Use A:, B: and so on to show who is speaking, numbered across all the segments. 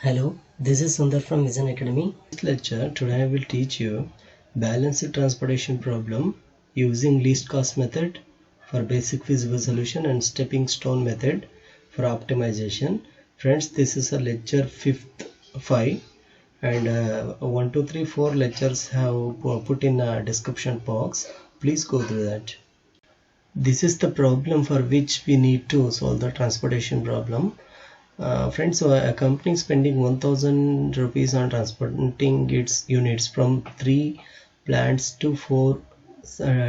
A: Hello, this is Sundar from Vision Academy. In this lecture, today I will teach you balanced transportation problem using least cost method for basic feasible solution and stepping stone method for optimization. Friends, this is a lecture 5 and 1, 2, 3, 4 lectures have put in a description box. Please go through that. This is the problem for which we need to solve the transportation problem. Friends, so a company spending 1000 rupees on transporting its units from 3 plants to 4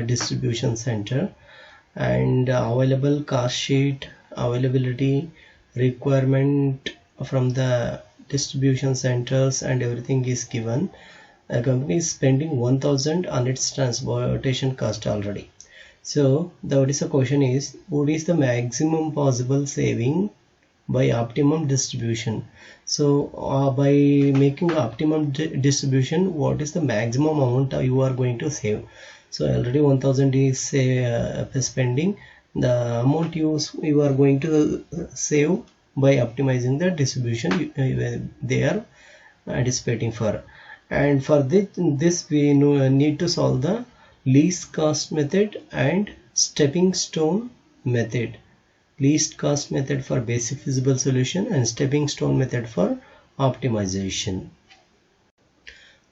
A: distribution center, and available cost sheet, availability, requirement from the distribution centers and everything is given. A company is spending 1000 on its transportation cost already. So what is the question is, what is the maximum possible saving by optimum distribution? So by making optimum distribution, what is the maximum amount you are going to save? So already 1000 is spending. The amount you are going to save by optimizing the distribution they are anticipating for. And for this we need to solve the least cost method and stepping stone method. Least cost method for basic feasible solution and stepping stone method for optimization.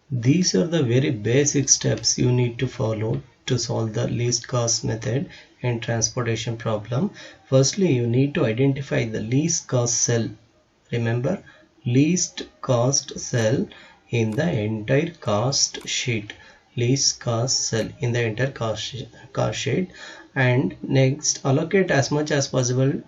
A: These are the very basic steps you need to follow to solve the least cost method and transportation problem. Firstly, you need to identify the least cost cell. Remember, least cost cell in the entire cost sheet. Least cost cell in the entire cost sheet. And next, allocate as much as possible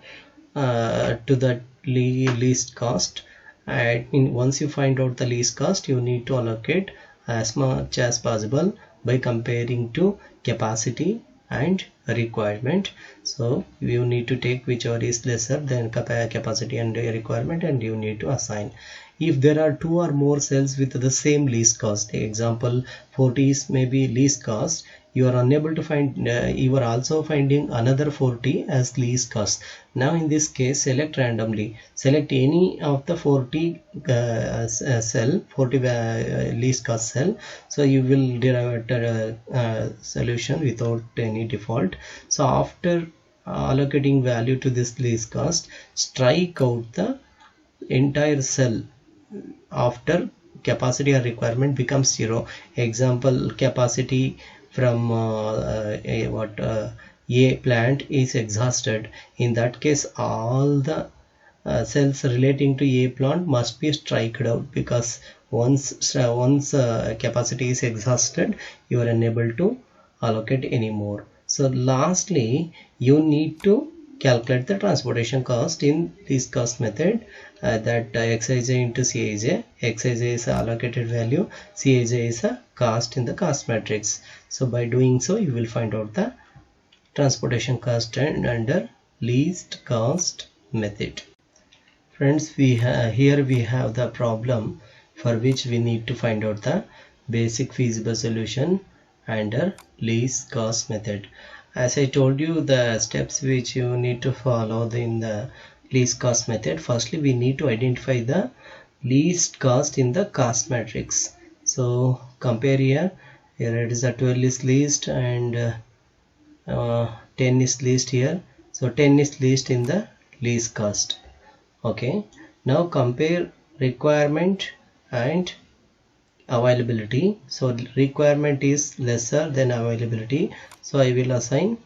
A: to the least cost. And once you find out the least cost, you need to allocate as much as possible by comparing to capacity and requirement. So you need to take whichever is lesser than capacity and requirement, and you need to assign. If there are 2 or more cells with the same least cost, example 40 is maybe least cost, you are unable to find, you are also finding another 40 as least cost. Now in this case, select randomly, select any of the 40 cell, 40 least cost cell. So you will derive a solution without any default. So after allocating value to this least cost, strike out the entire cell after capacity or requirement becomes 0. Example, capacity from A plant is exhausted. In that case, all the cells relating to A plant must be striked out, because once capacity is exhausted, you are unable to allocate any more. So lastly, you need to calculate the transportation cost in this cost method, that Xij into Cij. Xij is allocated value, Cij is a cost in the cost matrix. So by doing so, you will find out the transportation cost under least cost method. Friends, here we have the problem for which we need to find out the basic feasible solution under least cost method. As I told you, the steps which you need to follow in the least cost method. Firstly, we need to identify the least cost in the cost matrix. So compare here it is a 12 is least and 10 is least here. So 10 is least in the least cost. Okay, now compare requirement and availability. So requirement is lesser than availability, so I will assign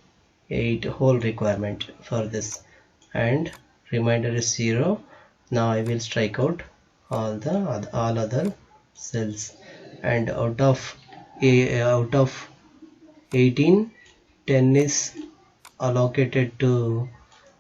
A: 8 whole requirement for this, and remainder is 0. Now I will strike out all other cells, and out of 18, 10 is allocated to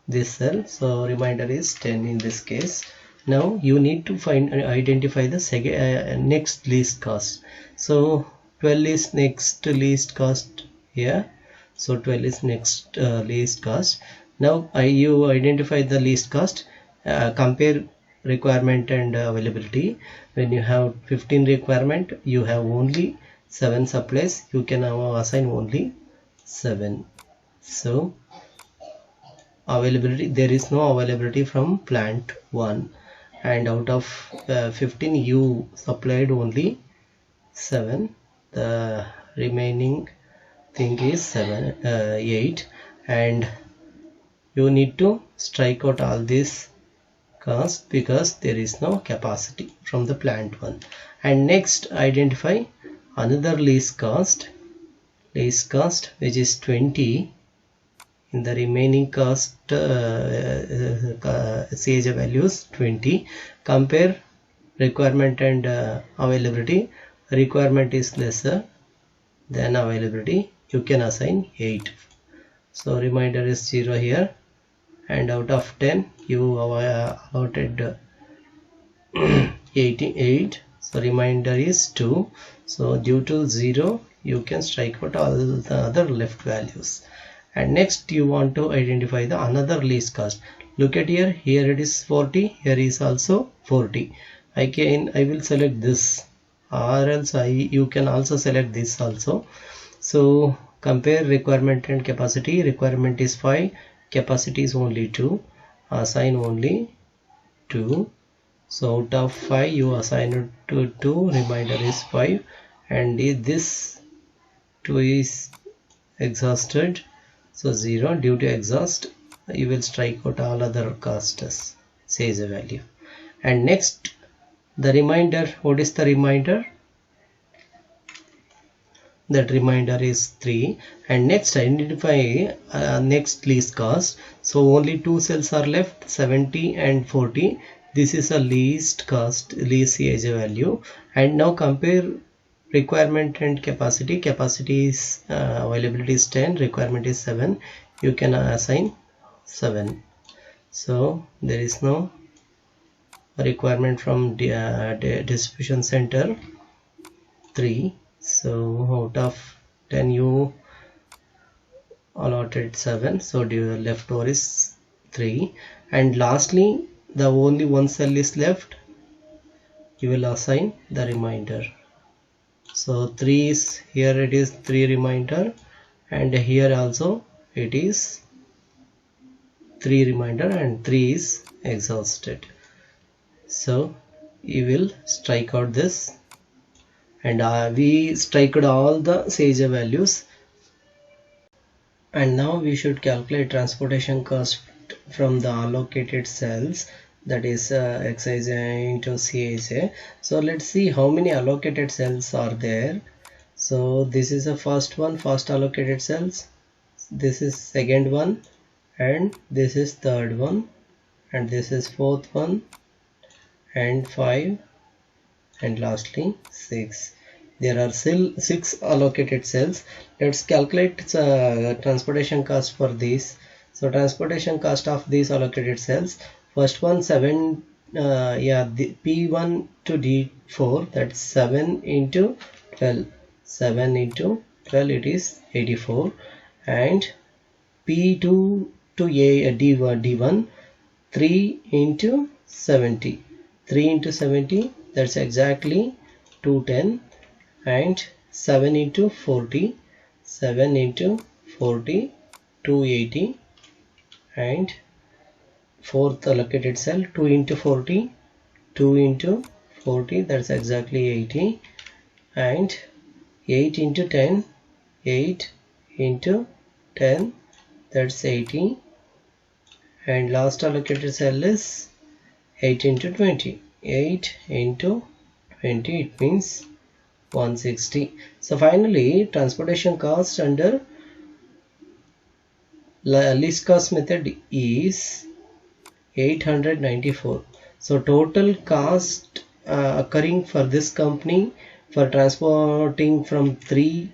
A: this cell, so remainder is 10 in this case. Now you need to identify the next least cost. So 12 is next least cost here. So 12 is next least cost. Now you identify the least cost, compare requirement and availability. When you have 15 requirement, you have only 7 supplies, you can now assign only 7. So availability, there is no availability from plant 1, and out of 15 you supplied only 7. The remaining thing is 8, and you need to strike out all this cost because there is no capacity from the plant one. And next identify another lease cost which is 20. In the remaining cost CAG values 20. Compare requirement and availability. Requirement is lesser than availability, you can assign 8. So remainder is 0 here, and out of 10 you allotted 88, so remainder is 2. So due to 0 you can strike out all the other left values. And next you want to identify the another lease cost. Look at here it is 40, here is also 40. I will select this, or else you can also select this also. So compare requirement and capacity. Requirement is 5, capacity is only 2, assign only 2. So out of 5 you assign it to 2, remainder is 5, and this 2 is exhausted, so 0. Due to exhaust you will strike out all other costs, says a value. And next the remainder, what is the remainder? That remainder is 3. And next identify next lease cost. So only 2 cells are left, 70 and 40. This is a least cost, least CAG value. And now compare requirement and capacity. Capacity is availability is 10, requirement is 7. You can assign 7. So there is no requirement from distribution center, 3. So out of 10 you allotted 7, so the leftover is 3. And lastly the only one cell is left, you will assign the remainder. So 3 is here, it is 3 remainder, and here also it is 3 remainder, and 3 is exhausted. So you will strike out this, and we strike out all the CAG values. And now we should calculate transportation cost from the allocated cells, that is Xij into Cij. So let's see how many allocated cells are there. So this is the first one, first allocated cells, this is second one, and this is third one, and this is fourth one, and 5, and lastly 6. There are still 6 allocated cells. Let's calculate transportation cost for these. So transportation cost of these allocated cells, first one 7, the P1 to D4, that's 7 into 12, 7 into 12, it is 84, and P2 to D1 3 into 70, 3 into 70, that's exactly 210, and 7 into 40, 7 into 40, 280, and fourth allocated cell 2 into 40, 2 into 40, that's exactly 80, and 8 into 10, 8 into 10, that's 80, and last allocated cell is 8 into 20, 8 into 20, it means 160. So finally transportation cost under least cost method is 894. So total cost occurring for this company for transporting from 3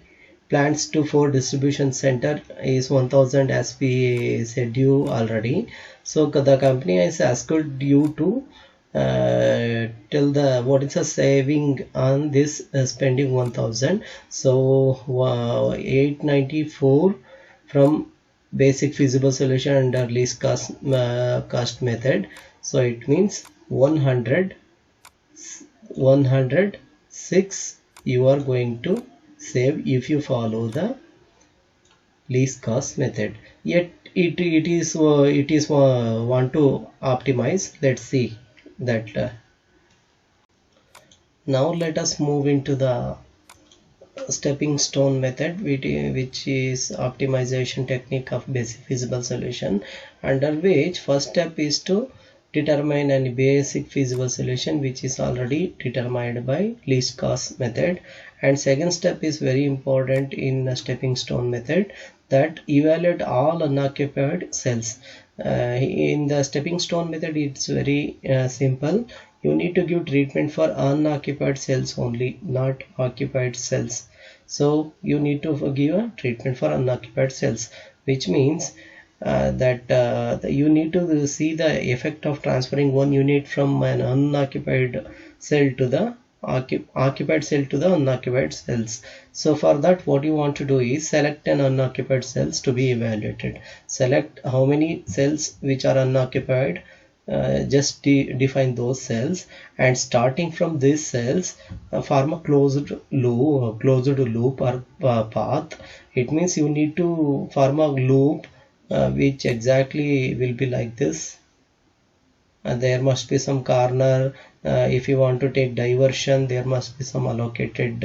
A: plants to 4 distribution center is 1000, as we said you already. So the company has asked you to tell the what is the saving on this spending 1000. So 894 from basic feasible solution under least cost method. So it means 106 you are going to save if you follow the least cost method. Yet it is want to optimize. Let's see that now let us move into the stepping stone method, which is optimization technique of basic feasible solution, under which first step is to determine a basic feasible solution which is already determined by least cost method, and second step is very important in the stepping stone method, that evaluate all unoccupied cells. In the stepping stone method it's very simple. You need to give treatment for unoccupied cells only, not occupied cells. So you need to give a treatment for unoccupied cells, which means that you need to see the effect of transferring one unit from an unoccupied cell to the occupied cell to the unoccupied cells. So for that, what you want to do is select an unoccupied cells to be evaluated. Select how many cells which are unoccupied, just define those cells, and starting from these cells form a closed loop or path. It means you need to form a loop which exactly will be like this. There must be some corner. If you want to take diversion, there must be some allocated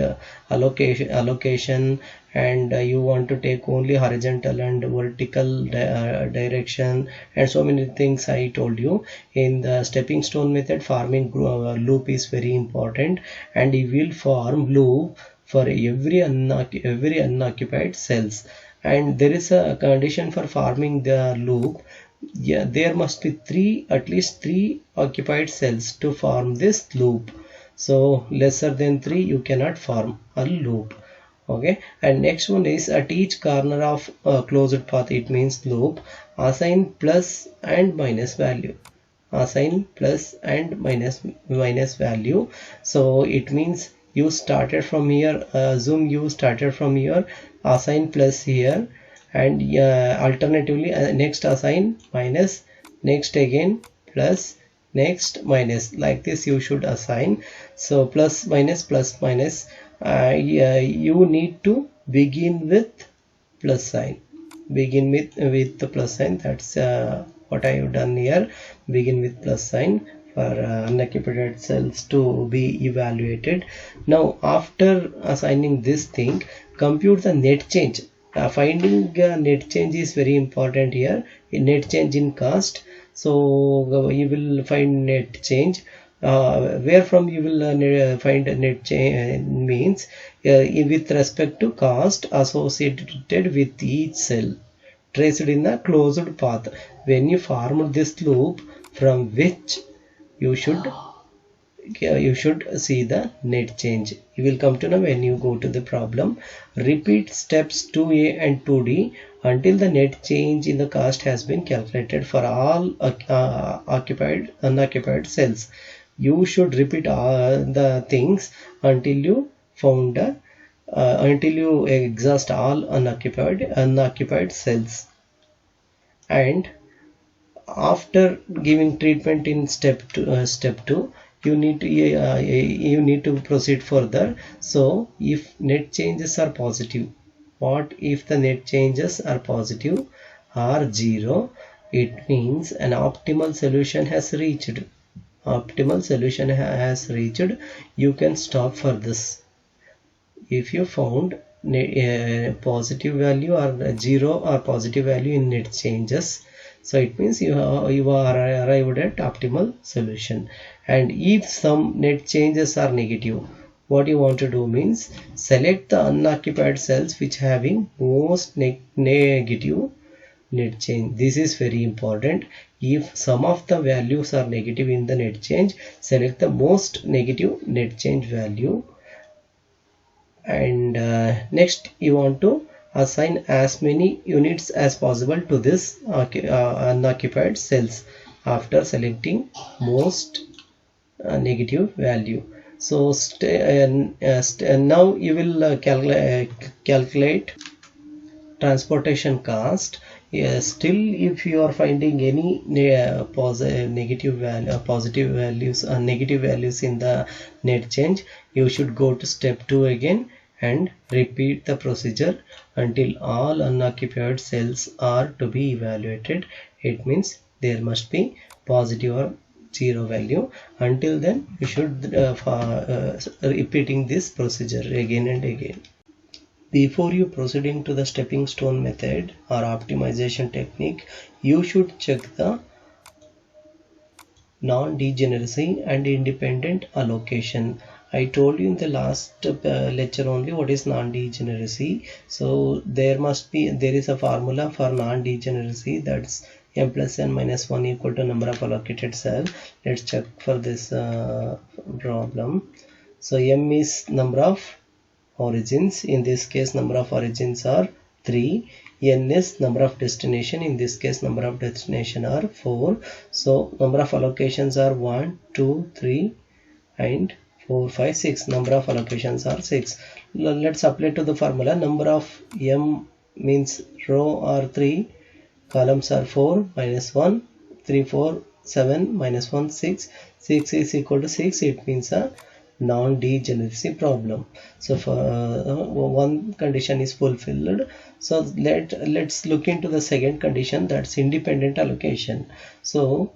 A: allocation, and you want to take only horizontal and vertical direction, and so many things I told you. In the stepping stone method, forming loop is very important, and you will form loop for every unoccupied cells. And there is a condition for forming the loop. Yeah, there must be at least three occupied cells to form this loop. So lesser than 3 you cannot form a loop. Okay, and next one is at each corner of a closed path, it means loop, assign plus and minus value. Assign plus and minus value. So it means you started from here, assume you started from here, assign plus here, and alternatively next assign minus, next again plus, next minus, like this you should assign. So plus minus, you need to begin with plus sign, begin with the plus sign. That's what I have done here. Begin with plus sign for unoccupied cells to be evaluated. Now after assigning this thing, compute the net change. Finding net change is very important here. Net change in cost. So you will find net change. Where from you will find net change means with respect to cost associated with each cell traced in the closed path. When you form this loop, from which you should see the net change. You will come to know when you go to the problem. Repeat steps 2a and 2d until the net change in the cost has been calculated for all unoccupied cells. You should repeat all the things until you found until you exhaust all unoccupied cells. And after giving treatment in step 2, you need to proceed further. So if net changes are positive, what if the net changes are positive or 0? It means an optimal solution has reached. Optimal solution has reached. You can stop for this. If you found positive value or 0 or positive value in net changes, so it means you are arrived at optimal solution. And if some net changes are negative, what you want to do means select the unoccupied cells which having most negative net change. This is very important. If some of the values are negative in the net change, select the most negative net change value. And next you want to assign as many units as possible to this unoccupied cells after selecting most negative value. So now you will calculate transportation cost. Still if you are finding any negative value, positive values negative values in the net change, you should go to step 2 again and repeat the procedure until all unoccupied cells are to be evaluated. It means there must be positive or 0 value. Until then you should repeating this procedure again and again. Before you proceeding to the stepping stone method or optimization technique, you should check the non-degeneracy and independent allocation. I told you in the last lecture only what is non-degeneracy. So there is a formula for non-degeneracy, that's m plus n minus 1 equal to number of allocated cells. Let's check for this problem. So m is number of origins. In this case number of origins are 3. N is number of destination. In this case number of destination are 4. So number of allocations are 1, 2, 3 and 4, 5, 6. Number of allocations are 6. Let's apply to the formula. Number of m means row are 3, columns are 4 minus 1, 3, 4, 7 minus 1, 6. 6 is equal to 6. It means a non-degeneracy problem. So for one condition is fulfilled. So let's look into the second condition, that's independent allocation. So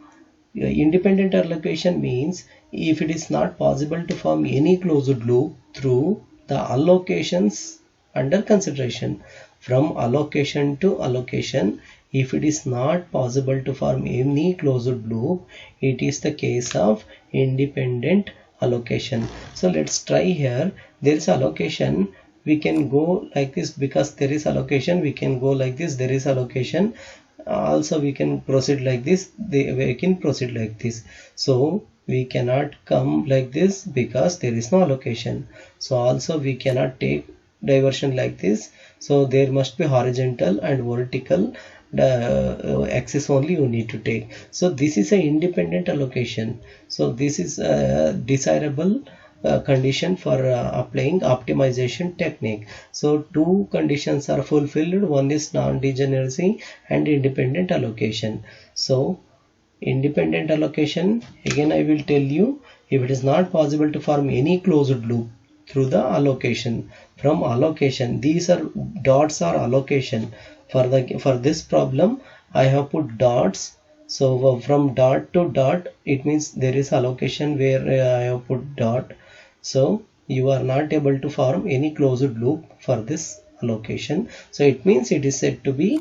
A: independent allocation means if it is not possible to form any closed loop through the allocations under consideration. From allocation to allocation, if it is not possible to form any closed loop, it is the case of independent allocation. So let's try here. There is allocation, we can go like this. Because there is allocation, we can go like this. There is allocation, also we can proceed like this, we can proceed like this. So we cannot come like this because there is no allocation. So also we cannot take diversion like this. So there must be horizontal and vertical axis only you need to take. So this is a independent allocation. So this is a desirable condition for applying optimization technique. So two conditions are fulfilled. One is non-degeneracy and independent allocation. So independent allocation, again I will tell you, if it is not possible to form any closed loop through the allocation. From allocation, these are dots are allocation. For this problem I have put dots. So from dot to dot, it means there is allocation where I have put dot. So you are not able to form any closed loop for this allocation. So it means it is said to be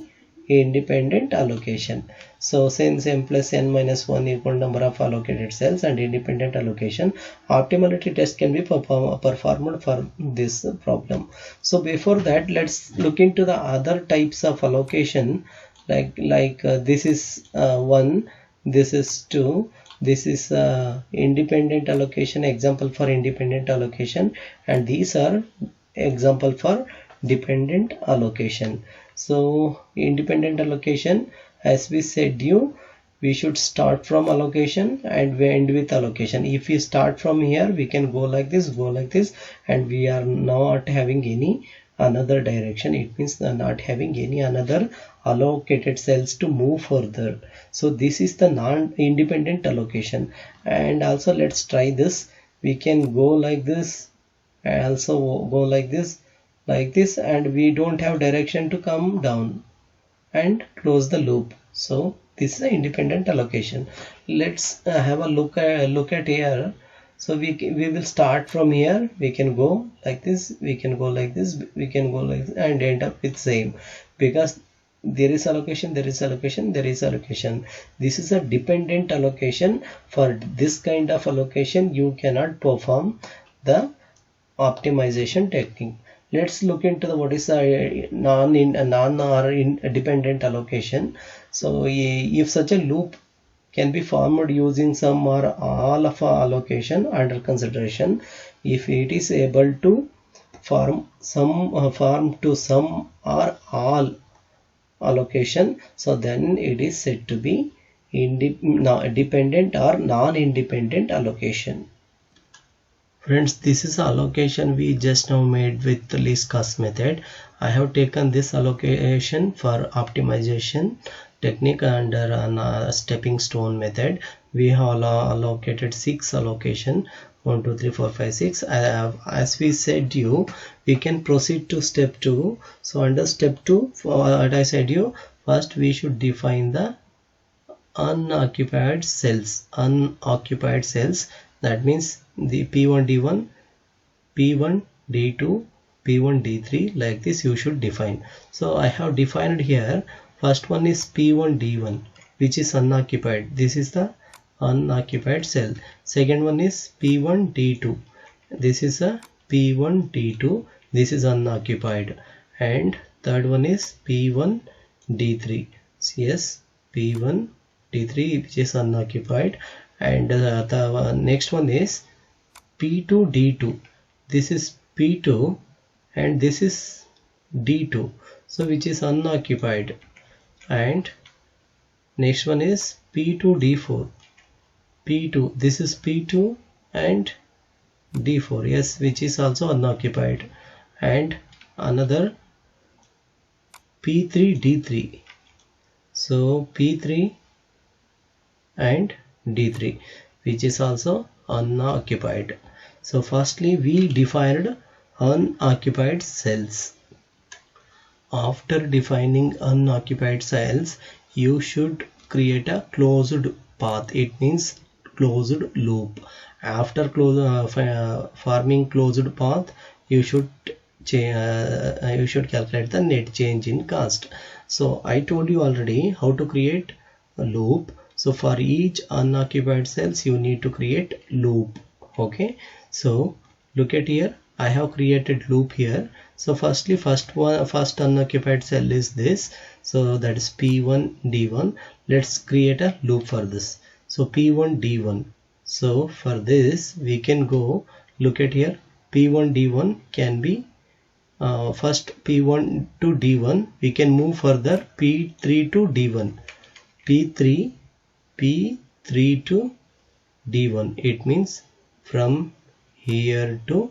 A: independent allocation. So since m plus n minus 1 equal number of allocated cells and independent allocation, optimality test can be performed for this problem. So before that, let's look into the other types of allocation. Like this is 1, this is 2, this is independent allocation, example for independent allocation, and these are example for dependent allocation. So independent allocation, as we said we should start from allocation and we end with allocation. If we start from here, we can go like this, and we are not having any another direction. It means not having any another allocated cells to move further. So this is the non-independent allocation. And also let's try this. We can go like this and also go like this, and we don't have direction to come down and close the loop. So this is an independent allocation. Let's have a look at here. So we will start from here. We can go like this, we can go like this, we can go like this, and end up with same, because there is allocation, there is allocation, there is allocation. This is a dependent allocation. For this kind of allocation, you cannot perform the optimization technique. Let's look into the what is a non or independent allocation. So if such a loop can be formed using some or all of allocation under consideration, if it is able to form to some or all allocation, so then it is said to be dependent or non-independent allocation. Friends, this is allocation we just now made with the least cost method. I have taken this allocation for optimization technique under a stepping stone method. We have allocated 6 allocation, 1 2 3 4 5 6. As we said we can proceed to step 2. So under step 2, what I said first we should define the unoccupied cells. Unoccupied cells, that means the P1 D1, P1 D2, P1 D3, like this you should define. So I have defined here. First one is P1 D1, which is unoccupied. This is the unoccupied cell. Second one is P1 D2. This is a P1 D2. This is unoccupied. And third one is P1 D3. Yes, P1 D3, which is unoccupied. And the next one is P2 D2. This is P2 and this is D2, so which is unoccupied. And next one is P2 D4. P2, this is P2 and D4, yes, which is also unoccupied. And another P3 D3. So P3 and D3, which is also unoccupied. So firstly we defined unoccupied cells. After defining unoccupied cells, you should create a closed path. It means closed loop. After forming closed path, you should calculate the net change in cost. So I told you already how to create a loop. So for each unoccupied cells you need to create loop. Okay, so look at here, I have created loop here. So first unoccupied cell is this, so that is P1 D1. Let's create a loop for this. So P1 D1. So for this we can go, look at here, P1 D1 can be first P1 to D1, we can move further P3 to D1. P3 to D1, it means from here to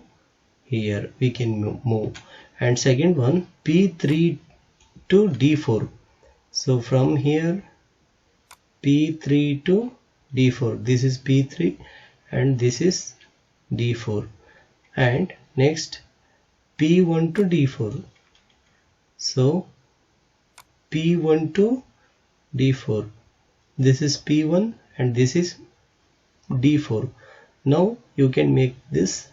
A: here we can move. And second one P3 to D4. So from here P3 to D4, this is P3 and this is D4. And next P1 to D4. So P1 to D4, this is P1 and this is D4. Now you can make this,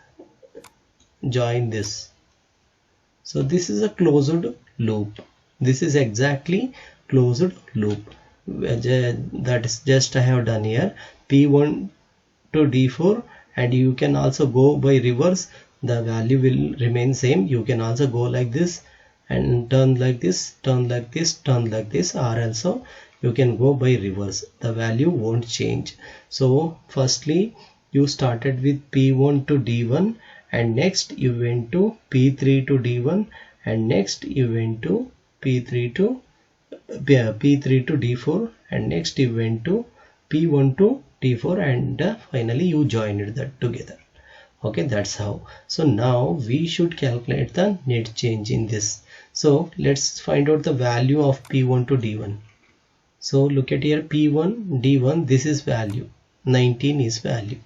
A: join this. So this is a closed loop. This is exactly closed loop. That is just I have done here, P1 to D4, and you can also go by reverse. The value will remain same. You can also go like this and turn like this, turn like this, turn like this, or also you can go by reverse. The value won't change. So firstly you started with P1 to D1, and next you went to P3 to D1, and next you went to P3 to D4, and next you went to P1 to D4, and finally you joined that together. Okay, that's how. So now we should calculate the net change in this. So let's find out the value of P1 to D1. So look at here, P1 D1, this is value, 19 is value.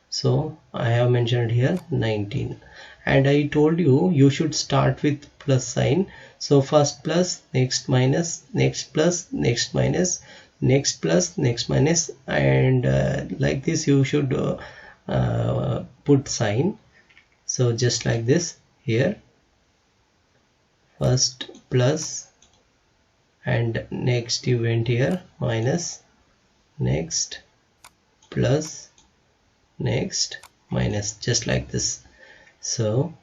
A: So I have mentioned here 19, and I told you you should start with plus sign. So first plus, next minus, next plus, next minus, next plus, next minus, and like this you should put sign. So just like this here, first plus, and next you went here minus, next plus, next minus, just like this. So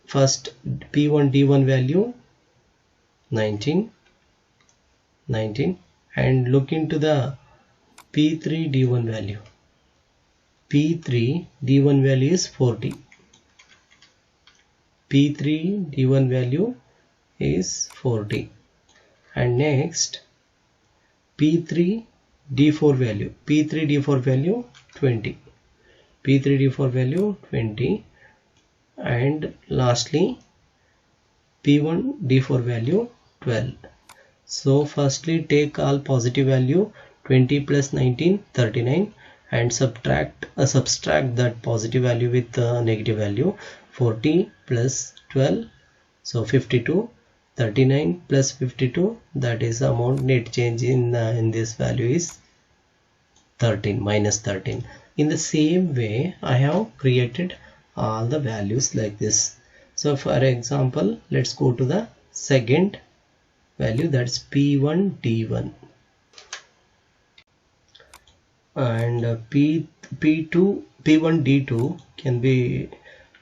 A: first P1 D1 value 19, and look into the P3 D1 value. P3 D1 value is 40. P3 D1 value is 40, and next P3 D4 value, P3 D4 value 20, P3 D4 value 20, and lastly P1 D4 value 12. So firstly take all positive value, 20 plus 19 39, and subtract that positive value with the negative value, 40 plus 12, so 52, 39 plus 52, that is the amount net change in this value is 13 minus 13. In the same way I have created all the values like this. So for example, let's go to the second value, that's P1 D1, and P2 P1 D2 can be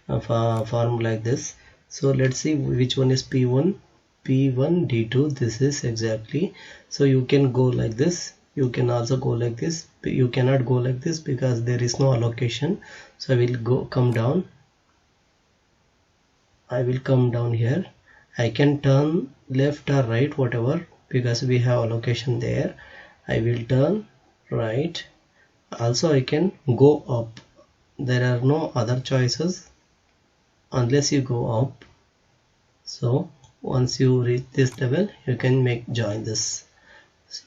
A: formed like this. So let's see which one is P1 D2. This is exactly, so you can go like this, you can also go like this, you cannot go like this because there is no allocation. So I will come down here. I can turn left or right, whatever, because we have allocation there. I will turn right. Also I can go up. There are no other choices unless you go up. So once you reach this level, you can join this.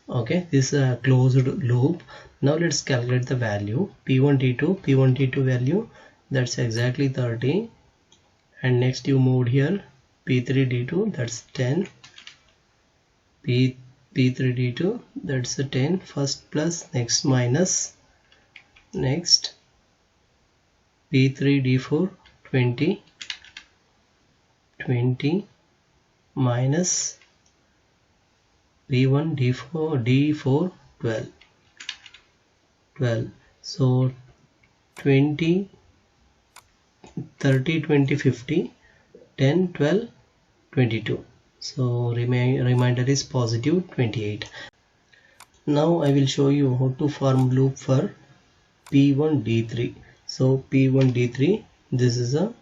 A: Okay, this is a closed loop. Now let's calculate the value. P1 D2 value, that's exactly 30, and next you moved here P3 D2, that's 10. P3 D2, that's a 10. First plus, next minus, next P3 D4 20 minus P1 D4 12. So 20 30 20 50 10 12 22. So remainder is positive 28. Now I will show you how to form loop for P1 D3. So P1 D3, this is a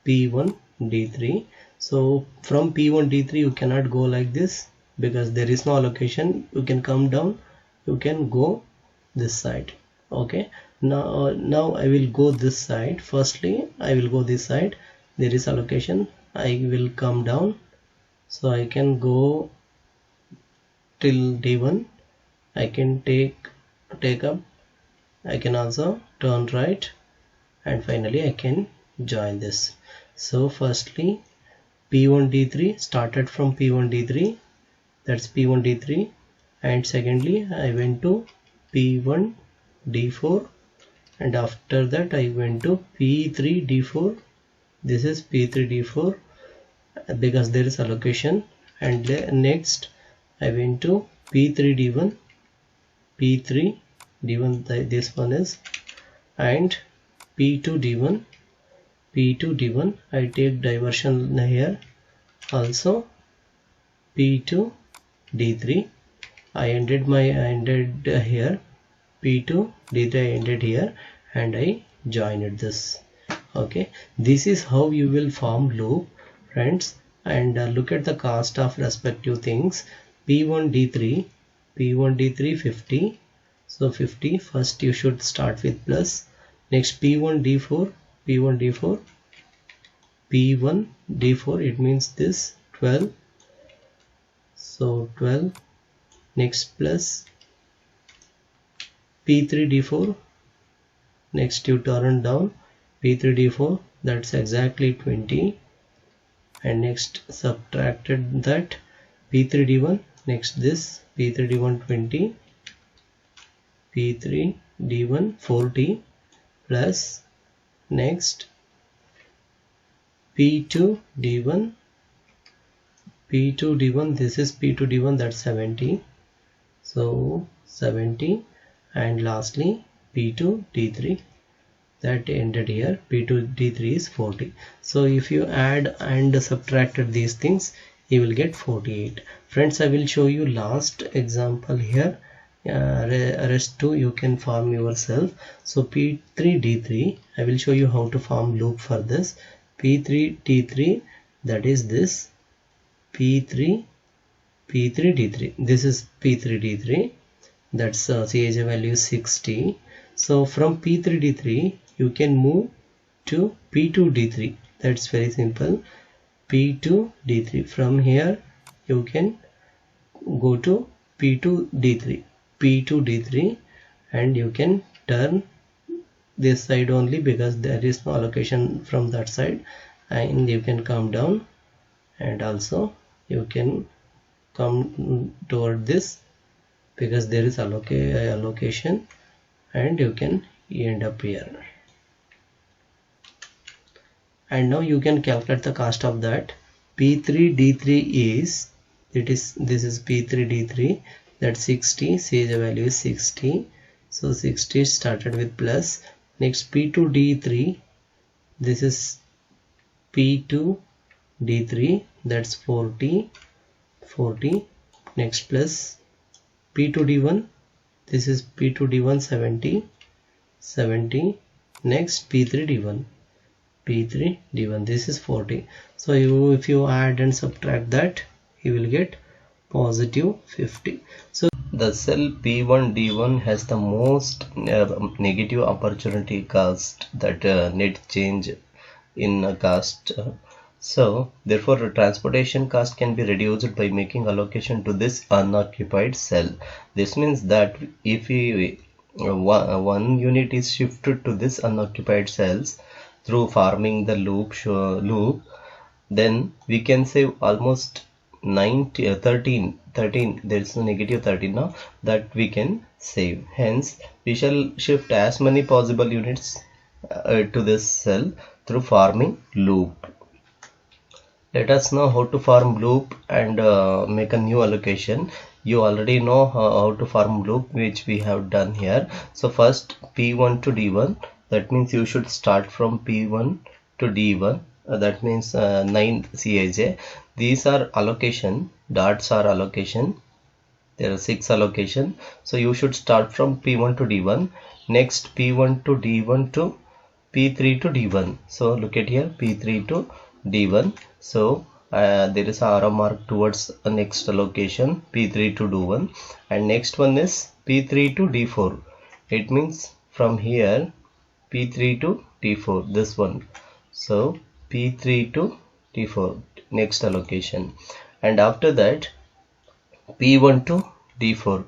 A: P1 D3. So from P1 D3 you cannot go like this because there is no allocation. You can come down, you can go this side. Okay, now I will go this side. Firstly I will go this side, there is allocation. I will come down, so I can go till D1. I can take up, I can also turn right, and finally I can join this. So firstly P1 D3 started from P1 D3, that's P1 D3, and secondly I went to P1 D4, and after that I went to P3 D4. This is P3 D4 because there is allocation, and next I went to P3 D1, this one is, and P2 D1, I take diversion here, also P2 D3. I ended here, P2 D3 I ended here, and I joined this. Okay, this is how you will form loop, friends. And look at the cost of respective things. P1 D3 50. So 50, first you should start with plus. Next P1 D4, it means this 12. So 12, next plus P3 D4, next you turn down P3 D4, that's exactly 20, and next subtracted that P3 D1, next this P3 D1 20, P3 D1 40, plus next P2 D1, this is P2 D1, that's 70, so 70, and lastly P2 D3, that ended here, P2 D3 is 40. So if you add and subtracted these things, you will get 48. Friends, I will show you last example here. Rest 2 you can form yourself. So P3 D3, I will show you how to form loop for this. P3 D3, that is this P3 D3, this is P3 D3, that's CAJ value 60. So from P3 D3 you can move to P2 D3, that's very simple. P2 D3, from here you can go to P2 D3, and you can turn this side only because there is no allocation from that side, and you can come down, and also you can come toward this because there is allocation, and you can end up here. And now you can calculate the cost of that. P3D3 is, this is P3D3, that 60, CAG value is 60, so 60 started with plus. Next P2D3, this is P2D3, that's 40, next plus P2D1, this is P2D1 70, next P3D1, this is 40. So if you add and subtract that, you will get positive 50. So the cell P1D1 has the most negative opportunity cost, that net change in cost. So therefore transportation cost can be reduced by making allocation to this unoccupied cell. This means that if one unit is shifted to this unoccupied cells through farming the loop, then we can save almost 13, there is no negative 13 now, that we can save. Hence we shall shift as many possible units to this cell through farming loop. Let us know how to farm loop and make a new allocation. You already know how to farm loop, which we have done here. So first P1 to D1, that means you should start from P1 to D1, that means 9 CAG. These are allocation, dots are allocation, there are 6 allocation. So you should start from P1 to D1, next P1 to D1 to P3 to D1. So look at here, P3 to D1. So there is a arrow mark towards the next allocation, P3 to D1, and next one is P3 to D4. It means from here P3 to D4, this one. So P3 to D4, next allocation, and after that P1 to D4,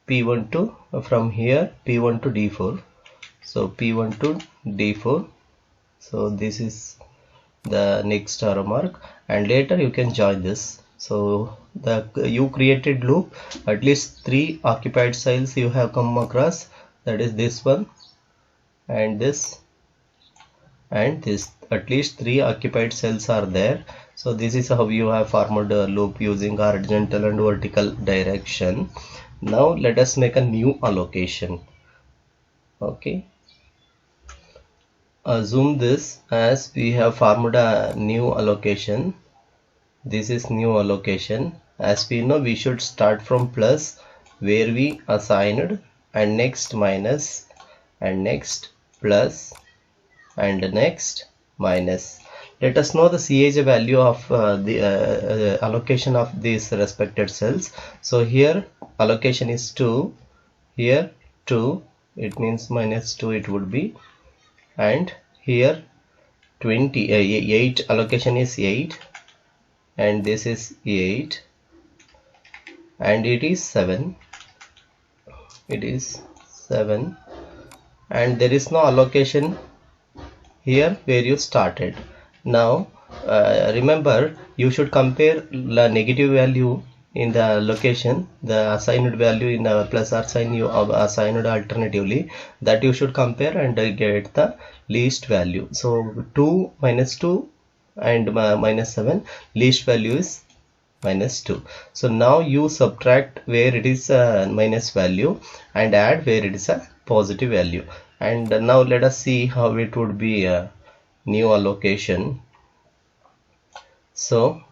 A: P1 to from here P1 to D4. So P1 to D4. So this is the next arrow mark, and later you can join this. So you created loop, at least 3 occupied cells you have come across, that is this one and this and this. At least 3 occupied cells are there. So this is how you have formed a loop using horizontal and vertical direction. Now let us make a new allocation. Okay, assume this as we have formed a new allocation. This is new allocation. As we know, we should start from plus, where we assigned, and next minus, and next plus, and next minus. Let us know the CAG value of the allocation of these respected cells. So here allocation is 2, here 2, it means minus 2 it would be, and here 20, 8, allocation is 8, and this is 8, and it is 7, and there is no allocation here where you started. Now remember, you should compare the negative value in the location, the assigned value in the plus or sign you assigned alternatively, that you should compare and get the least value. So 2 minus 2 and minus 7, least value is minus 2. So now you subtract where it is a minus value and add where it is a positive value. And now let us see how it would be a new allocation. So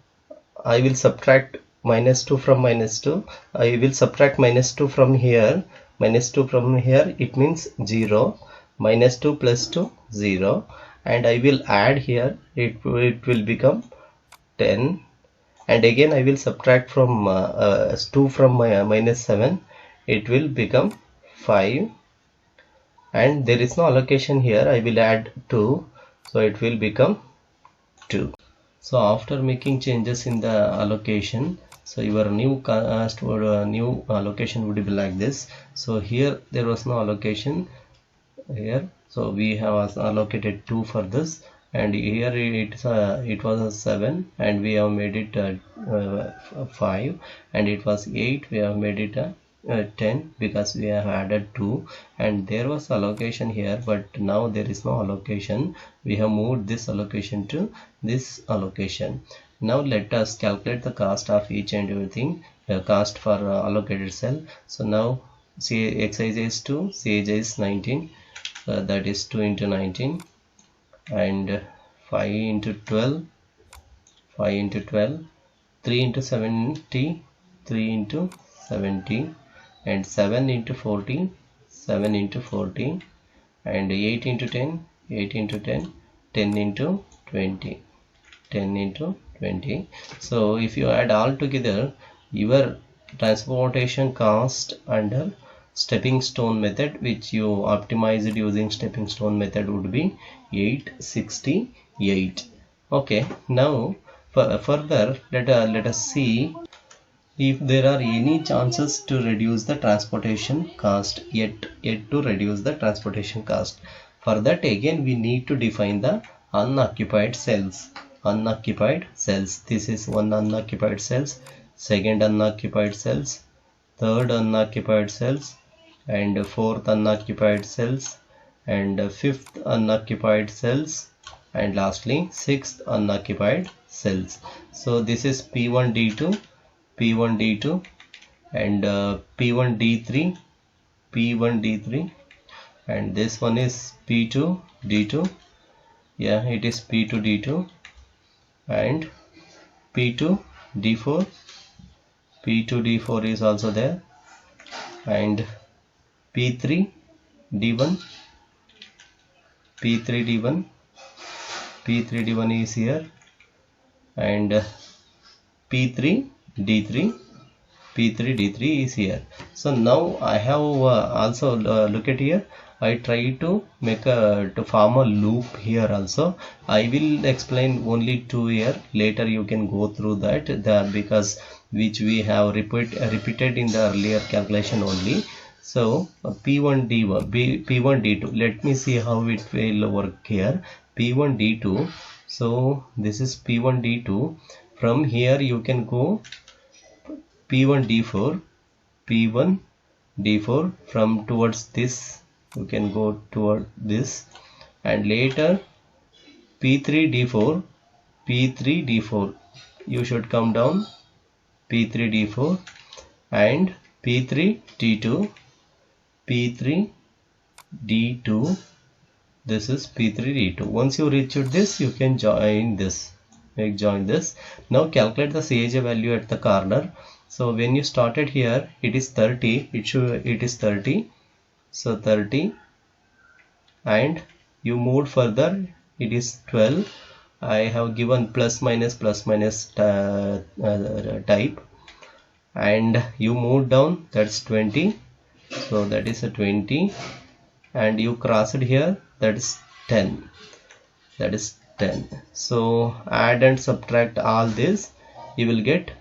A: I will subtract minus 2 from minus 2. I will subtract minus 2 from here. Minus 2 from here, it means 0. Minus 2 plus 2, 0. And I will add here, it will become 10. And again I will subtract from 2 from minus 7. It will become 5. And there is no allocation here. I will add 2. So it will become 2. So after making changes in the allocation, so your new new allocation would be like this. So here there was no allocation here, so we have allocated 2 for this, and here it was a 7 and we have made it 5, and it was 8, we have made it a 10 because we have added 2, and there was allocation here, but now there is no allocation. We have moved this allocation to this allocation. Now let us calculate the cost of each and everything, the cost for allocated cell. So now Xij is 2, Cij is 19, that is 2 into 19, and 5 into 12, 5 into 12, 3 into 70, 3 into 70, and 7 into 40, 7 into 40, and 8 into 10, 8 into 10, 10 into 20, 10 into 20. So if you add all together, your transportation cost under stepping stone method, which you optimized using stepping stone method, would be 868. Okay, now further let us see if there are any chances to reduce the transportation cost, yet to reduce the transportation cost. For that, again we need to define the unoccupied cells. Unoccupied cells, this is one unoccupied cells, second unoccupied cells, third unoccupied cells, and fourth unoccupied cells, and fifth unoccupied cells, and lastly sixth unoccupied cells. So this is P1D2, P1D2, and P1D3, P1D3, and this one is P2D2. Yeah, it is P2D2, and P2D4, P2D4 is also there, and P3D1, P3D1, P3D1 is here, and P3D3, P3D3 is here. So now I have also look at here. I try to make to form a loop here also. I will explain only 2 here. Later you can go through that because which we have repeated in the earlier calculation only. So P1D1, P1D2. Let me see how it will work here. P1D2. So this is P1D2. From here you can go P1D4, P1D4, from towards this you can go toward this, and later P3D4, P3D4 you should come down, P3D4, and P3D2, P3D2, this is P3D2. Once you reach this, you can join this, join this. Now calculate the Cij value at the corner. So when you started here, it is 30, it is 30, so 30, and you moved further, it is 12. I have given plus minus type, and you moved down, that's 20, so that is a 20, and you crossed here, that is 10, that is 10. So add and subtract all this, you will get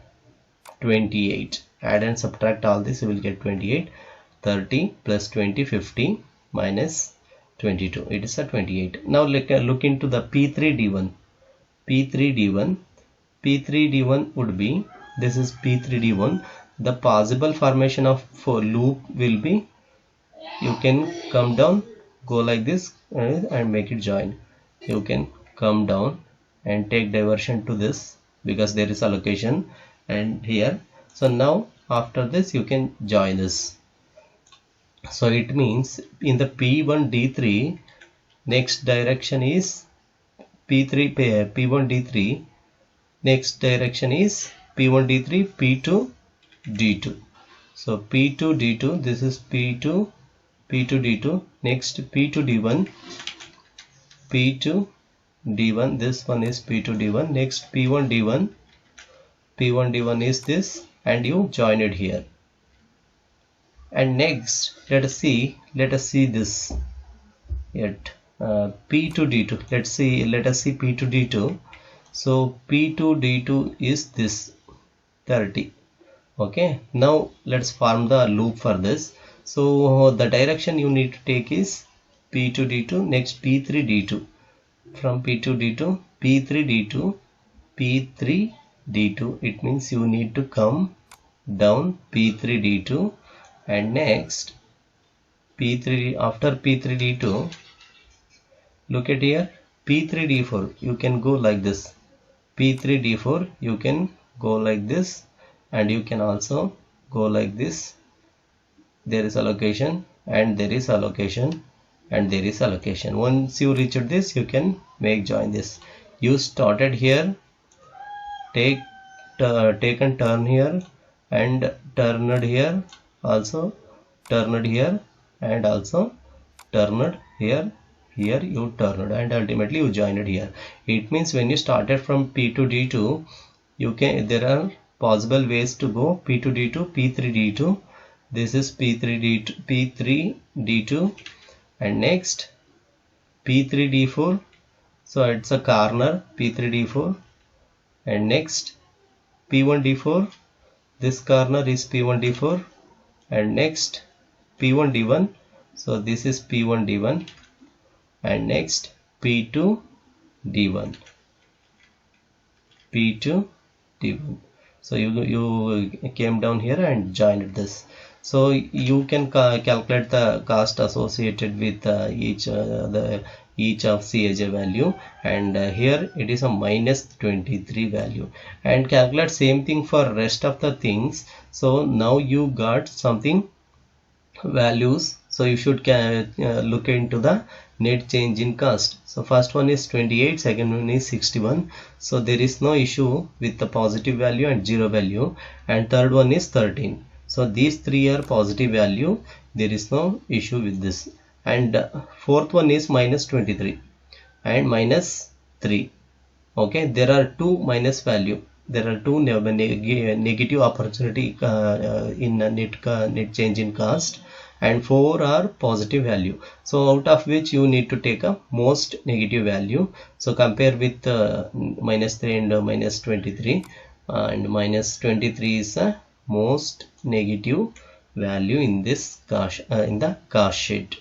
A: 28. Add and subtract all this, you will get 28. 30 plus 20, 50, minus 22, it is a 28. Now look into the P3D1. P3D1, P3D1 would be, this is P3D1. The possible formation of for loop will be, you can come down, go like this, and make it join. You can come down and take diversion to this because there is allocation, and here. So now after this you can join this. So it means in the P1D3, next direction is P3 pair, P1D3, next direction is P1D3, P2D2. So P2D2, this is P2, P2D2, next P2D1, P2D1, this one is P2D1, next P1D1, P1D1 is this, and you join it here. And next let us see this yet P2D2. Let us see P2D2. So P2D2 is this 30. Okay, now let's form the loop for this. So the direction you need to take is P2D2, next P3D2, from P2D2, P3D2, P3D2. It means you need to come down P3D2, and next P3 after P3 D2. Look at here, P3 D4 you can go like this. P3 D4 you can go like this, and you can also go like this. There is allocation and there is allocation and there is allocation. Once you reach this, you can make join this. You started here, take and turn here, and turned here, also turned here, and also turned here. Here you turned, and ultimately you joined here. It means when you started from P to D2, you can, there are possible ways to go P to D2, P3 D2. This is P3 D2, P3 D2, and next P3 D4. So it's a corner P3 D4, and next P1 D4. This corner is P1 D4, and next P1 D1. So this is P1 D1, and next P2 D1, P2 D1. So you came down here and joined this. So you can calculate the cost associated with each of CAJ value, and here it is a minus 23 value, and calculate same thing for rest of the things. So now you got something values, so you should look into the net change in cost. So first one is 28, second one is 61, so there is no issue with the positive value and zero value, and third one is 13. So these three are positive value, there is no issue with this, and fourth one is minus 23 and minus 3. Okay, there are two minus value, there are two negative opportunity in net change in cost, and 4 are positive value. So out of which you need to take a most negative value. So compare with minus 3 and minus 23, and minus 23 is a most negative value in this cost, in the cost sheet,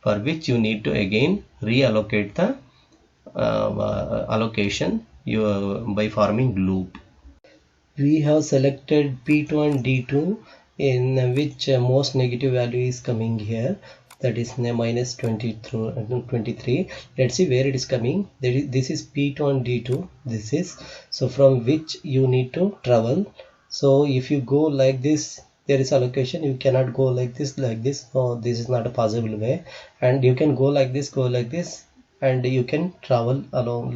A: for which you need to again reallocate the allocation by forming loop. We have selected P2 and D2, in which most negative value is coming here, that is minus 23. Let's see where it is coming. This is P2 and D2, this is, so from which you need to travel. So if you go like this, there is allocation, you cannot go like this, so this is not a possible way, and you can go like this, and you can travel along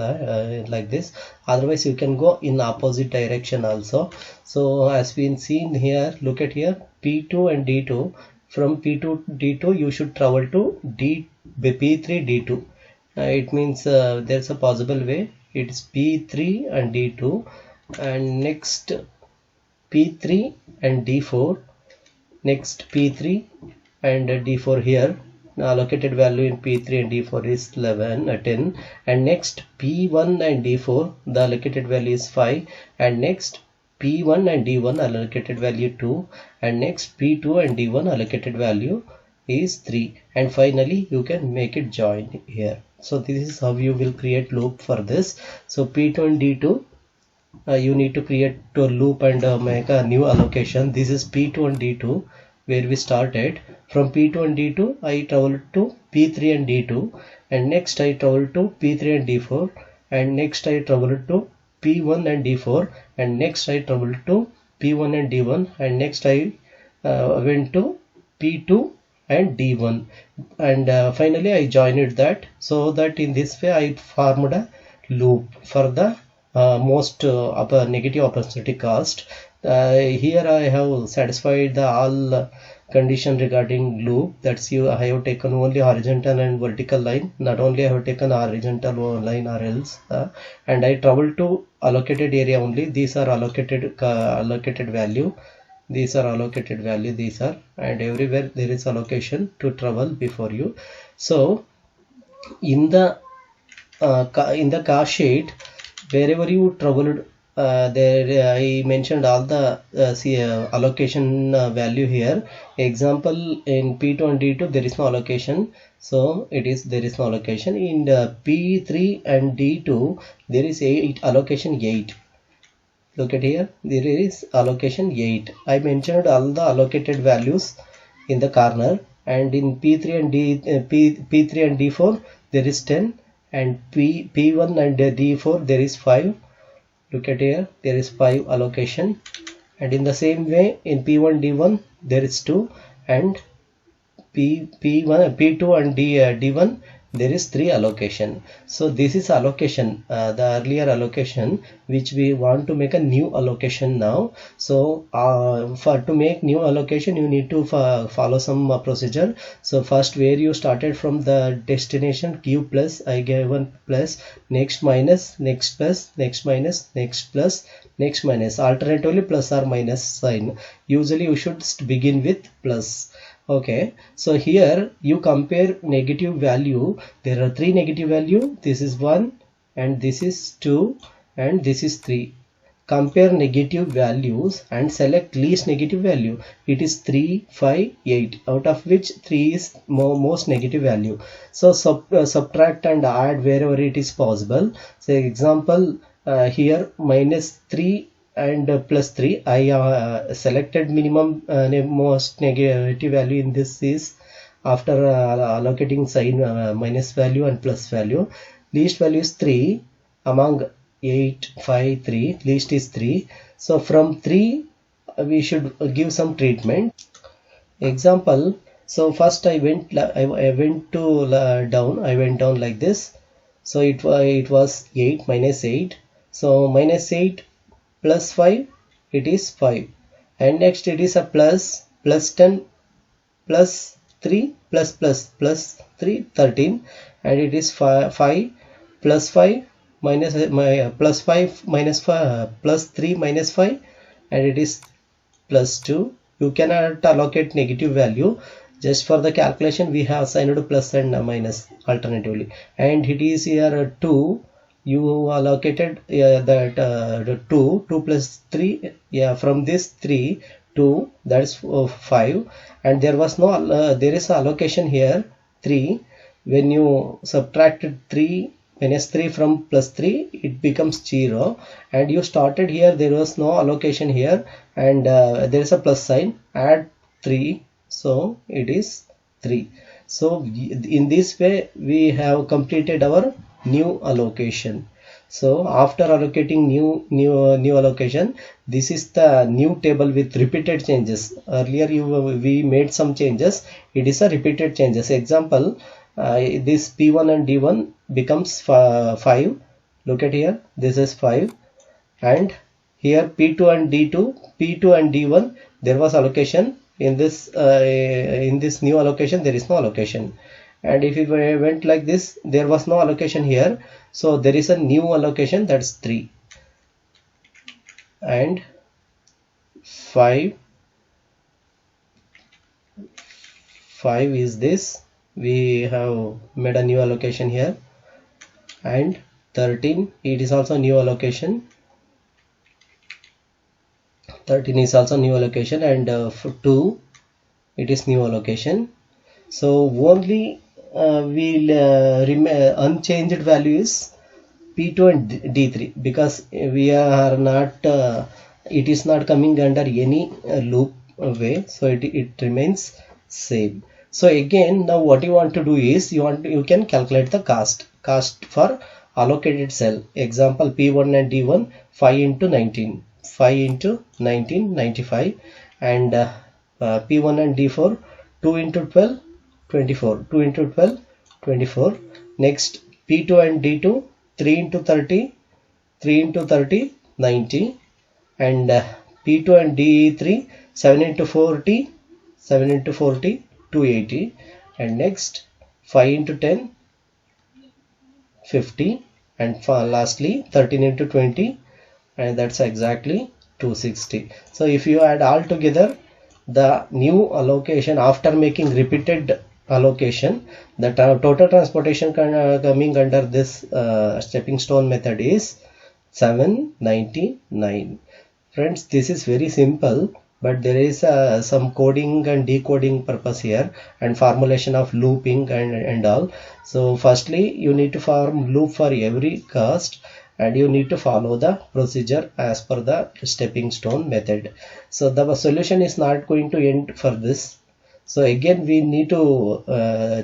A: like this. Otherwise you can go in opposite direction also. So as been seen here, look at here, P2 and D2. From P2 to D2 you should travel to P3 D2. It means there's a possible way, it's P3 and D2, and next P3 and D4, next P3 and D4 here. Allocated value in P3 and D4 is 10, and next P1 and D4, the allocated value is 5, and next P1 and D1 allocated value 2, and next P2 and D1 allocated value is 3, and finally you can make it join here. So this is how you will create loop for this. So P2 and D2, you need to create a loop and make a new allocation. This is P2 and D2 where we started. From P2 and D2 I traveled to P3 and D2, and next I traveled to P3 and D4, and next I traveled to P1 and D4, and next I traveled to P1 and D1, and next I went to P2 and D1, and finally I joined that. So that in this way I formed a loop for the most negative opportunity cost. Here I have satisfied the all condition regarding loop. That's I have taken only horizontal and vertical line, not only I have taken horizontal line or else, and I travel to allocated area only. These are allocated value, these are allocated value, these are, and everywhere there is allocation to travel before you. So in the cost sheet, wherever you traveled, there I mentioned all the allocation value here. Example, in P2 and D2 there is no allocation, so there is no allocation. In the P3 and D2 there is allocation 8. Look at here, there is allocation 8. I mentioned all the allocated values in the corner, and in P3 and P3 and D4 there is 10, and P1 and D4 there is 5. Look at here, there is 5 allocation, and in the same way in P1 D1 there is 2, and P1 P2 and D1 there is 3 allocation. So this is allocation, the earlier allocation, which we want to make a new allocation now. So for to make new allocation you need to follow some procedure. So first, where you started from the destination, Q plus, I gave one plus, next minus, next plus, next minus, next plus, next minus, alternatively plus or minus sign. Usually you should begin with plus. Okay, so here you compare negative value. There are 3 negative value. This is 1, and this is 2, and this is 3. Compare negative values and select least negative value. It is 3, 5, 8, out of which 3 is most negative value. So subtract and add wherever it is possible. So example, here minus 3 and plus 3, I selected minimum most negative value in this is after allocating sign minus value and plus value. Least value is 3 among 8, 5, 3. Least is 3. So from 3 we should give some treatment. Example, so first I went to down. I went down like this. So it was 8 minus 8. So minus 8 plus 5, it is 5, and next it is a plus 10 plus 3 plus 3, 13, and it is 5 plus 5 minus plus 5 minus 5 plus 3 minus 5, and it is plus 2. You cannot allocate negative value. Just for the calculation we have assigned to plus and minus alternatively, and it is here 2. You allocated that 2 plus 3, yeah, from this 3 2, that's 5, and there was no there is allocation here 3. When you subtracted 3 minus 3 from plus 3, it becomes 0, and you started here, there was no allocation here, and there is a plus sign, add 3, so it is 3. So in this way we have completed our new allocation. So after allocating new allocation, this is the new table with repeated changes. Earlier we made some changes. It is a repeated changes. Example, this P1 and D1 becomes 5. Look at here, this is 5, and here P2 and D1 there was allocation. In this new allocation there is no allocation, and if it went like this, there was no allocation here, so there is a new allocation, that's 3, and 5 is this, we have made a new allocation here, and 13, it is also new allocation, 13 is also new allocation, and for 2 it is new allocation. So only unchanged value is P2 and D3, because we are not it is not coming under any loop way, so it remains same. So again, now what you want to do is you can calculate the cost for allocated cell. Example, P1 and D1, 5 into 19, 95, and P1 and D4, 2 into 12, 24, 2 into 12, 24. Next P2 and D2, 3 into 30, 3 into 30, 90, and P2 and D3, 7 into 40, 7 into 40, 280, and next 5 into 10, 50, and lastly 13 into 20, and that's exactly 260. So if you add all together, the new allocation after making repeated allocation, the total transportation coming under this stepping stone method is 799. Friends, this is very simple, but there is some coding and decoding purpose here, and formulation of looping and all. So firstly you need to form loop for every cost, and you need to follow the procedure as per the stepping stone method. So the solution is not going to end for this. So again we need to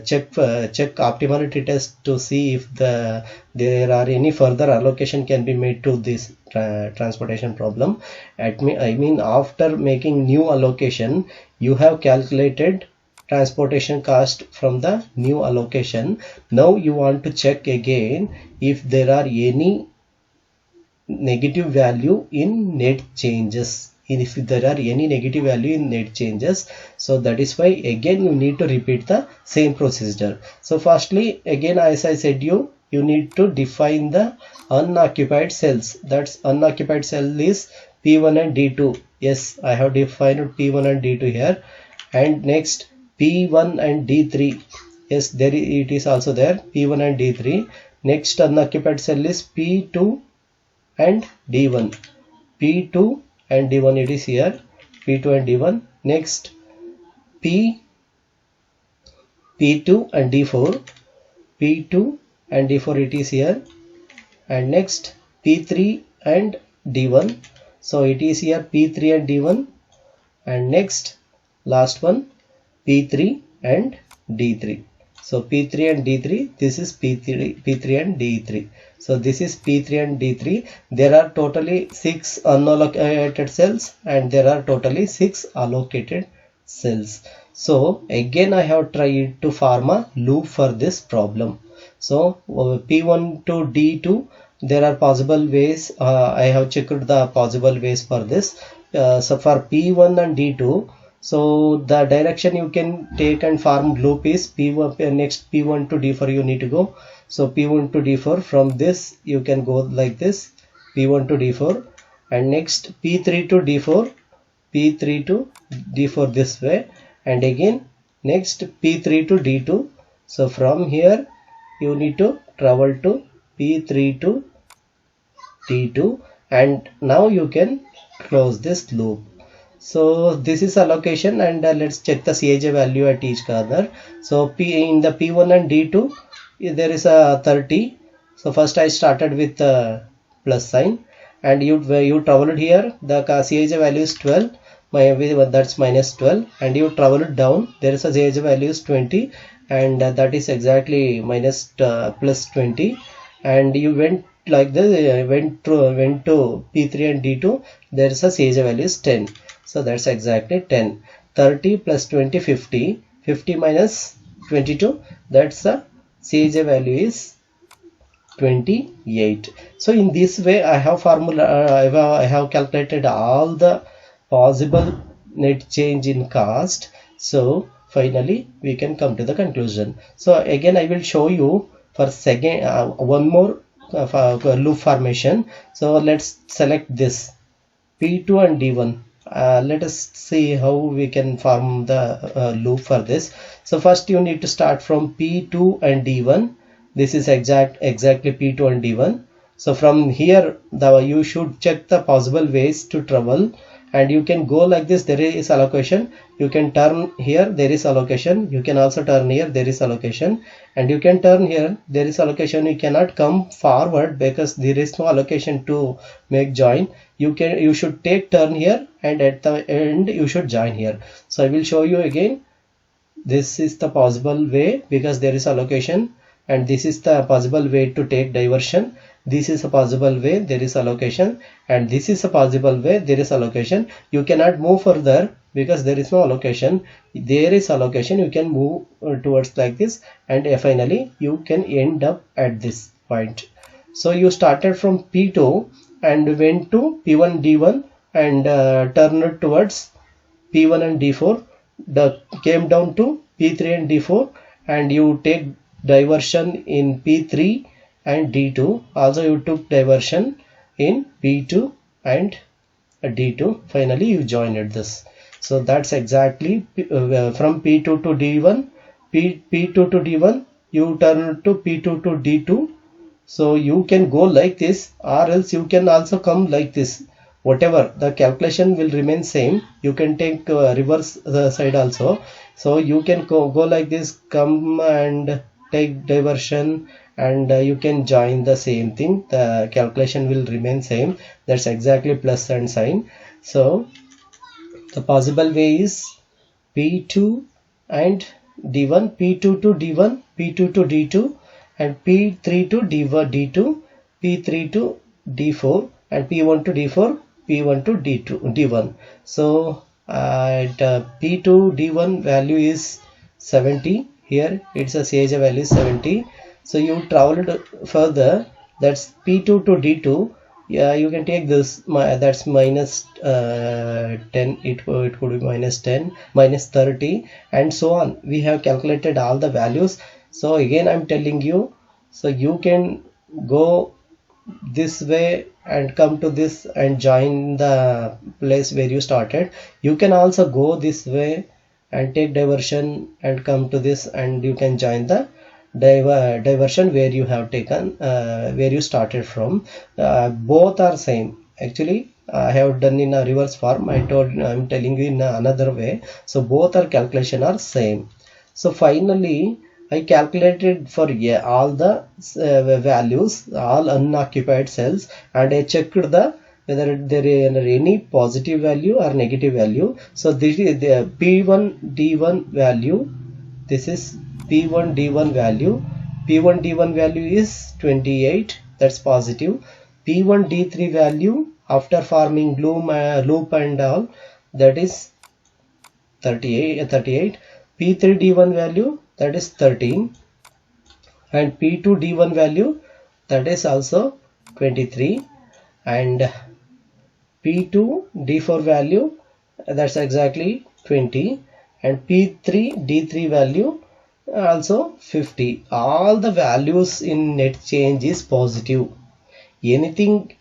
A: check optimality test to see if there are any further allocation can be made to this transportation problem. I mean after making new allocation, you have calculated transportation cost from the new allocation. Now you want to check again if there are any negative value in net changes. If there are any negative value in net changes, so that is why again you need to repeat the same procedure. So firstly, again as I said, you need to define the unoccupied cells. That's unoccupied cell is P1 and D2. Yes, I have defined P1 and D2 here. And next P1 and D3. Yes, there it is also there, P1 and D3. Next unoccupied cell is P2 and D1. P2 and D1 it is here, P2 and D1. Next P2 and D4, P2 and D4 it is here. And next P3 and D1, so it is here P3 and D1. And next last one P3 and D3. So P3 and D3, this is P3 and D3. So this is P3 and D3. There are totally 6 unallocated cells and there are totally 6 allocated cells. So again I have tried to form a loop for this problem. So P1 to D2, there are possible ways. I have checked the possible ways for this. So for P1 and D2, so the direction you can take and form loop is P1, next P1 to D4 you need to go. So P1 to D4, from this you can go like this, P1 to D4. And next P3 to D4, P3 to D4 this way. And again next P3 to D2. So from here you need to travel to P3 to D2, and now you can close this loop. So this is allocation, and let's check the Cij value at each corner. So in the P1 and D2 there is a 30. So first I started with plus sign, and you traveled here, the Cij value is 12, that's minus 12, and you traveled down, there is a Cij value is 20, and that is exactly minus plus 20, and you went like this, went to P3 and D2, there is a Cij value is 10. So that's exactly 10. 30 plus 20, 50. 50 minus 22, that's the Cij value is 28. So in this way I have I have calculated all the possible net change in cost. So finally we can come to the conclusion. So again I will show you for second one more loop formation. So let's select this P2 and D1. Let us see how we can form the loop for this. So first you need to start from P2 and D1. This is exactly P2 and D1. So from here you should check the possible ways to travel, and you can go like this. There is allocation, you can turn here, there is allocation, you can also turn here, there is allocation, and you can turn here, there is allocation. You cannot come forward because there is no allocation to make join. You should take turn here, and at the end you should join here. So I will show you again. This is the possible way because there is allocation, and this is the possible way to take diversion. This is a possible way, there is allocation, and this is a possible way, there is allocation. You cannot move further because there is no allocation. There is allocation, you can move towards like this, and finally you can end up at this point. So you started from P2 and went to P1 D1 and turned towards P1 and D4, came down to P3 and D4, and you take diversion in P3 and D2. Also you took diversion in P2 and D2. Finally you joined this. So that's exactly from P2 to D1, P2 to D1, you turn to P2 to D2. So you can go like this, or else you can also come like this. Whatever, the calculation will remain same. You can take reverse the side also. So you can go like this, come and take diversion, and you can join the same thing. The calculation will remain same. That's exactly plus and sign. So the possible way is P2 and D1, P2 to D1, P2 to D2, and P3 to D2, P3 to D4, and P1 to D4, P1 to D1. So at P2 D1 value is 70. Here it's a CHI value is 70. So you traveled further, that's P2 to D2. Yeah, you can take this, that's minus 10, it could be minus 10, minus 30, and so on. We have calculated all the values. So again I'm telling you, so you can go this way and come to this and join the place where you started. You can also go this way and take diversion and come to this, and you can join the diversion where you have taken, where you started from. Both are same. Actually I have done in a reverse form. I'm telling you in another way. So both are calculation are same. So finally I calculated for all the values, all unoccupied cells, and I checked the whether there is any positive value or negative value. So this is the P1 D1 value. This is P1 D1 value. P1 D1 value is 28. That's positive. P1 D3 value after forming loop and all, that is 38. P3 D1 value, that is 13, and P2 D1 value, that is also 23, and P2 D4 value, that's exactly 20, and P3 D3 value also 50. All the values in net change is positive. Anything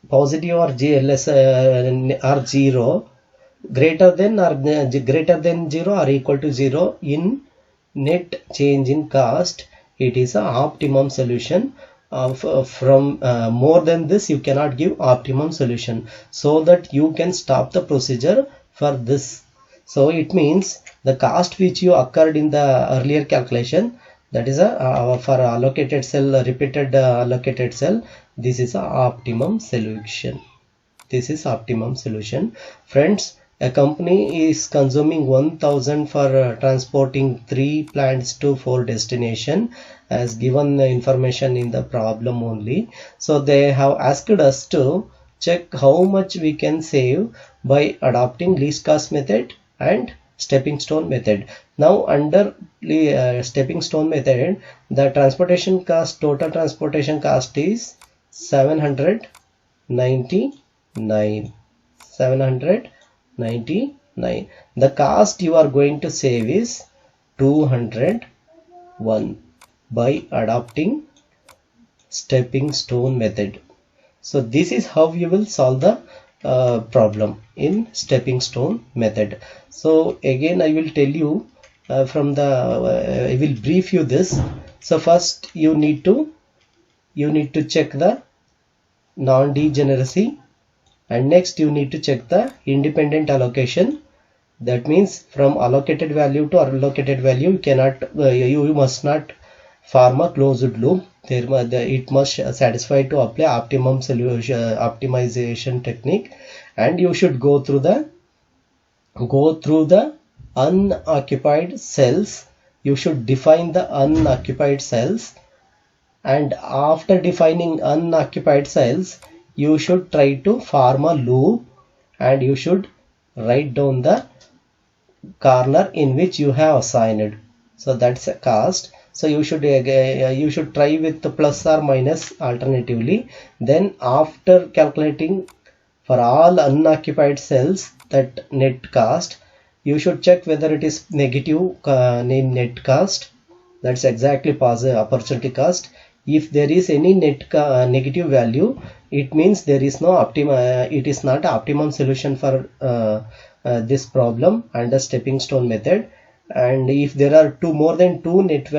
A: positive or less or 0, greater than 0 or equal to 0 in net change in cost, it is a optimum solution. From more than this you cannot give optimum solution, so that you can stop the procedure for this. So it means the cost which you occurred in the earlier calculation, that is a for allocated cell, repeated allocated cell, this is a optimum solution. This is optimum solution. Friends, a company is consuming 1000 for transporting 3 plants to 4 destination, as given the information in the problem only. So they have asked us to check how much we can save by adopting least cost method and stepping stone method. Now under stepping stone method, the transportation cost, total transportation cost is 799. The cost you are going to save is 201 by adopting stepping stone method. So this is how you will solve the problem in stepping stone method. So again I will tell you from the I will brief you this. So first you need to check the non-degeneracy, and next you need to check the independent allocation. That means from allocated value to unallocated value, you cannot you must not form a closed loop. It must satisfy to apply optimum solution optimization technique, and you should go through the unoccupied cells. You should define the unoccupied cells, and after defining unoccupied cells you should try to form a loop, and you should write down the corner in which you have assigned. So that's a cost. So you should try with the plus or minus alternatively. Then after calculating for all unoccupied cells that net cost, you should check whether it is negative net cost. That's exactly positive opportunity cost. If there is any negative value, it means there is no it is not an optimum solution for this problem under stepping stone method. And if there are more than two negative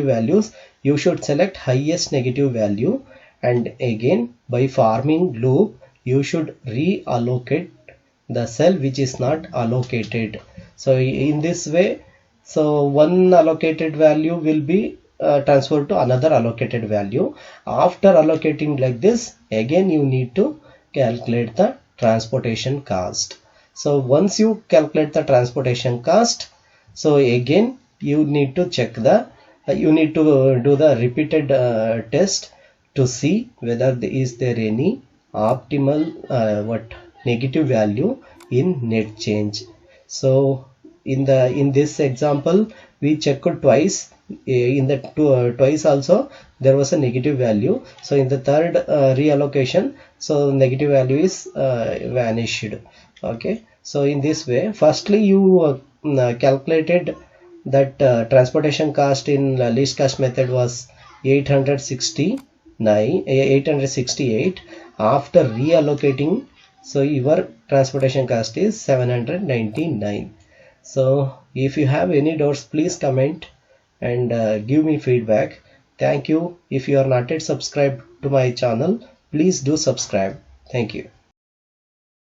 A: values, you should select highest negative value, and again by forming loop you should reallocate the cell which is not allocated. So in this way, so one allocated value will be transferred to another allocated value. After allocating like this, again you need to calculate the transportation cost. So once you calculate the transportation cost, so again you need to check the you need to do the repeated test to see whether is there any optimal negative value in net change. So in this example we checked twice. In the twice also there was a negative value. So in the third reallocation, so negative value is vanished. Okay, so in this way, firstly you calculated that transportation cost in least cost method was 868. After reallocating, so your transportation cost is 799. So if you have any doubts, please comment and give me feedback. Thank you. If you are not yet subscribed to my channel, please do subscribe. Thank you.